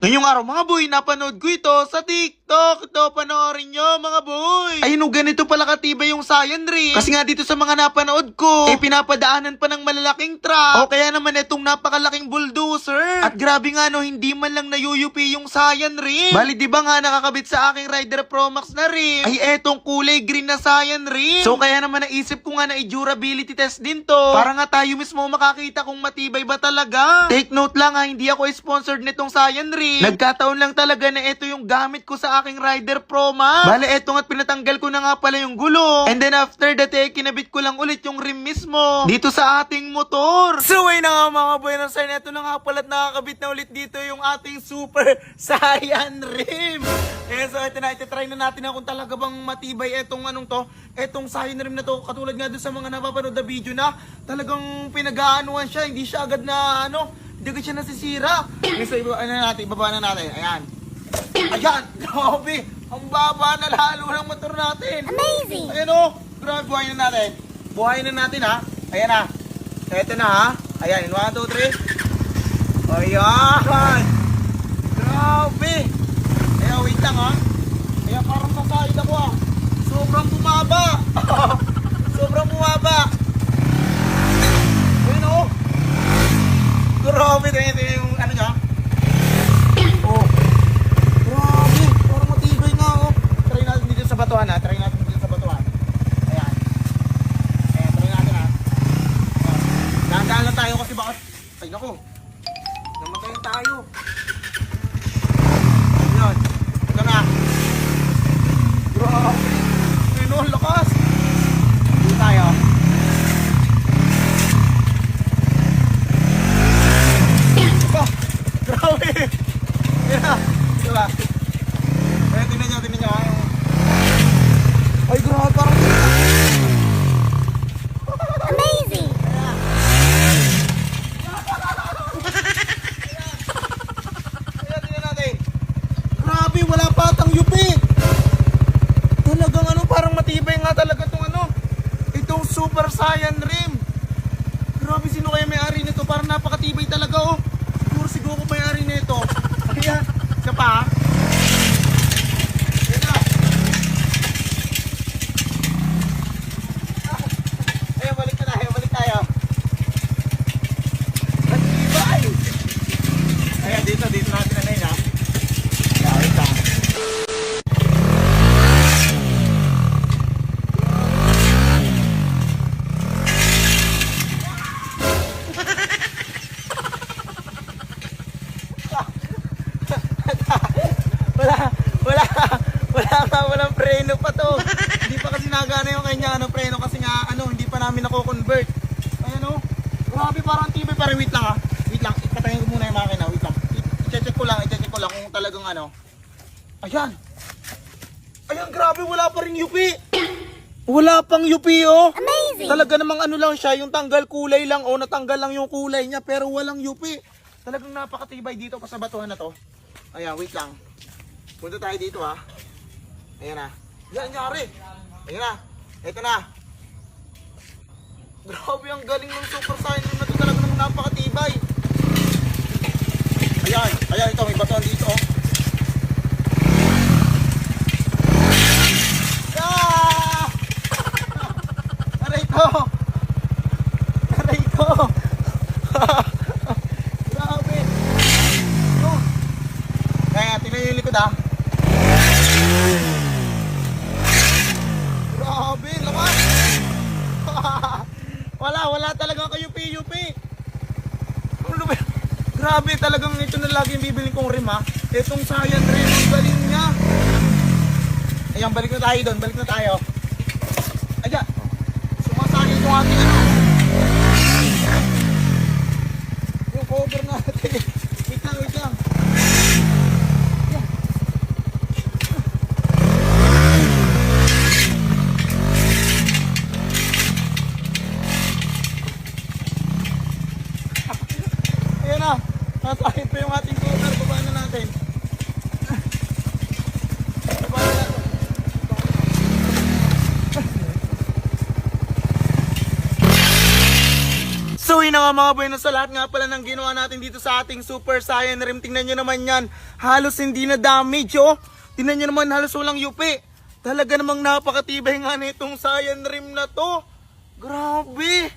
Ngayong araw mga boy, napanood ko ito sa TikTok. Ito, panoorin nyo mga boy. Ayun, ganito pala katibay yung Saiyan Rim. Kasi nga dito sa mga napanood ko, pinapadaanan pa ng malalaking truck. O kaya naman itong napakalaking bulldozer. At grabe nga no, hindi man lang nayuyupi yung Saiyan Rim. Bali diba nga nakakabit sa aking Rider Pro Max na rim ay etong kulay green na Saiyan Rim. So kaya naman naisip ko nga na i-durability test din to. Para nga tayo mismo makakita kung matibay ba talaga. Take note lang ha, hindi ako sponsored nitong Saiyan Rim. Nagkataon lang talaga na ito yung gamit ko sa aking Rider Pro Max. Bale, eto nga't pinatanggal ko na nga pala yung gulong. And then after that, kinabit ko lang ulit yung rim mismo dito sa ating motor. So, ay na nga mga boy ng sign. Eto na nga pala at nakakabit na ulit dito yung ating Super Saiyan Rim. So, ito na, ititry na natin na kung talaga bang matibay etong etong Saiyan Rim na to. Katulad nga doon sa mga napapanood na video na talagang pinag-aanuhan siya. Hindi siya agad na hindi ko siya nasisira. So, ibaba na natin. Ayan. Ayan. Grabe. Ang baba na lalo ng motor natin. Amazing. Ayan o. Grabe. Buhayin na natin. Buhayin na natin ha. Ayan na. Ito na ha. Ayan. 1, 2, 3. Ayan. Grabe. Ayan. Wait lang ha. Ayan. Parang sasahid ako ha. Sobrang bumaba. Sobrang bumaba. Ayan o. Grabe, ito yung niya. Oh. Grabe, parang matibay nga oh. Try natin dito sa batuhan ha. Try natin dito sa batuhan. Ayan. Ayan, try natin ha. Dahan-dahan lang tayo kasi baka... Ay naku. Namatayin tayo. Ayan. Ito na. Grabe. Ayun oh, lakas. Dito tayo. Grabe! Yan na! Diba? Ayan, tingnan nyo ha. Ay, grabe, parang... Amazing. Ayan, tingnan natin. Grabe, wala pa atang yupi. Talagang parang matibay nga talaga itong Super Saiyan Rim. Grabe, sino kaya may-ari nito? Parang napakatibay talaga oh. Siguro may-ari nito. Ayan. Isa pa. Ayan na. Ayan, balik tayo. Balik tayo. Matibay. Ayan, dito natin na yun ha. Ayan, ito. Walang preno pa to. Hindi pa kasi nagana yung kanya preno kasi nga hindi pa namin nako-convert. Ayan oh. Grabe, parang tibay, parang wait lang ha. Wait lang, ipatayin ko muna yung makina. Wait lang. I-check ko lang kung talagang Ayan. Ayan, grabe, wala pa ring UP. Wala pang UP oh. Amazing. Talaga namang lang siya, yung tanggal kulay lang oh, natanggal lang yung kulay niya pero walang UP. Talagang napakatibay dito pa sa batuhan na to. Ayan, wait lang. Punta tayo dito ha. Ayan na. Yan, nyari. Ayan na. Ito na. Grabe, ang galing ng Super Saiyan Rim na ito. Talaga naman napakatibay. Ayan. Ayan, ito. May batuhan dito. Ah! Aray ko. Aray ko. Grabe. Kaya, tingnan yung likod ha. Grabe, lakas. Wala talaga kayo PUP. Grabe, talagang ito na lagi yung bibiling kong rim ha. Itong Saiyan Rim, ang galing niya. Ayan, balik na tayo doon, balik na tayo. Ayan, sumasakit yung ating yung cover natin. Wait lang. Ayan na, nasakit pa yung ating cover. Babaan na natin. So yun na nga nga mga boy, sa lahat nga pala ng ginawa natin dito sa ating Super Saiyan Rim, tingnan nyo naman yan, halos hindi na damage oh. Tingnan nyo naman, halos walang yupi. Talaga namang napakatibay nga nitong Saiyan Rim na to. Grabe.